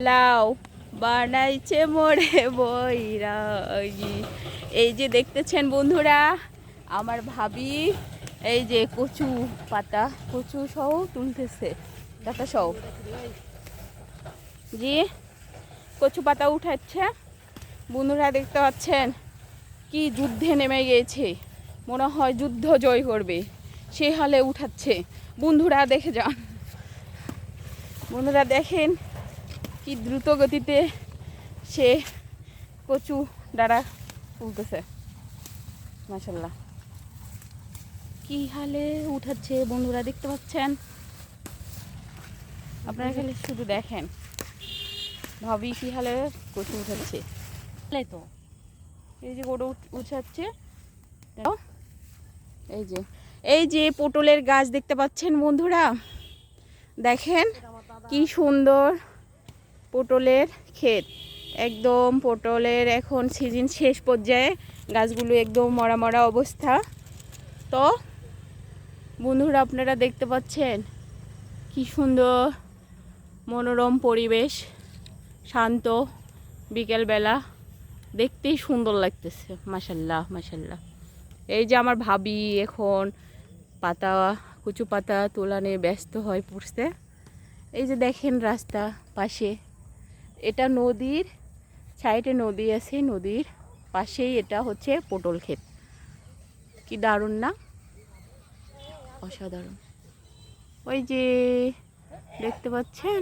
লাউ বানাইছে মোরে বৈরাগী। এই যে দেখতেছেন বন্ধুরা, আমার ভাবি এই যে কচু পাতা, কচু সহ তুলতেছে, পাতা সহ। জি, কচু পাতা উঠাচ্ছে বন্ধুরা, দেখতে পাচ্ছেন কি যুদ্ধে নেমে গিয়েছে, মনে হয় যুদ্ধ জয় করবে সে হালে উঠাচ্ছে। বন্ধুরা দেখে যান, বন্ধুরা দেখেন কি দ্রুত গতিতে সে কচু ডাঁড়া তুলতেছে। মাশাল্লাহ, কি হালে উঠাচ্ছে বন্ধুরা, দেখতে পাচ্ছেন আপনারা, খালি শুধু দেখেন ভাবি কি হালে কচু উঠাচ্ছে। তো এই যে গরু উঠাচ্ছে, এই যে এই যে পটলের গাছ দেখতে পাচ্ছেন বন্ধুরা, দেখেন কি সুন্দর পটলের ক্ষেত। একদম পটলের এখন সিজন শেষ পর্যায়ে, গাছগুলো একদম মরা মরা অবস্থা। তো বন্ধুরা আপনারা দেখতে পাচ্ছেন কি সুন্দর মনোরম পরিবেশ, শান্ত বিকেলবেলা, দেখতেই সুন্দর লাগতেছে। মাশাল্লাহ মাশাল্লাহ। এই যে আমার ভাবি এখন পাতা, কচু পাতা তোলা নিয়ে ব্যস্ত হয়ে পড়ছে। এই যে দেখেন রাস্তা পাশে, এটা নদীর সাইডে, নদী আছে, নদীর পাশেই এটা হচ্ছে পটল ক্ষেত। কি দারুণ না, অসাধারণ। ওই যে দেখতে পাচ্ছেন,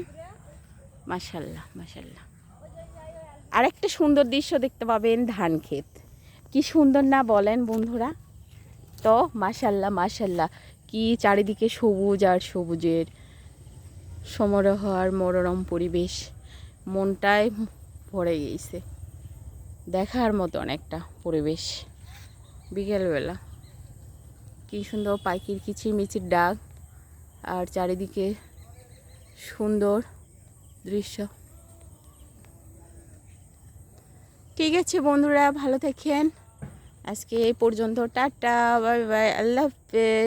মাশাল্লাহ মাশাল্লাহ। আরেকটা সুন্দর দৃশ্য দেখতে পাবেন, ধান ক্ষেত। কি সুন্দর না বলেন বন্ধুরা? তো মাশাল্লাহ মাশাল্লাহ, কি চারিদিকে সবুজ আর সবুজের সমারোহ আর মনোরম পরিবেশ, মনটায় ভরে গিয়েছে। দেখার মতন একটা পরিবেশ বিকেলবেলা। কি সুন্দর পাখির কিচিরমিচির ডাক, আর চারিদিকে সুন্দর দৃশ্য। ঠিক আছে বন্ধুরা, ভালো থাকেন, আজকে এই পর্যন্ত, টাটা বাই বাই, আল্লাহ হাফেজ।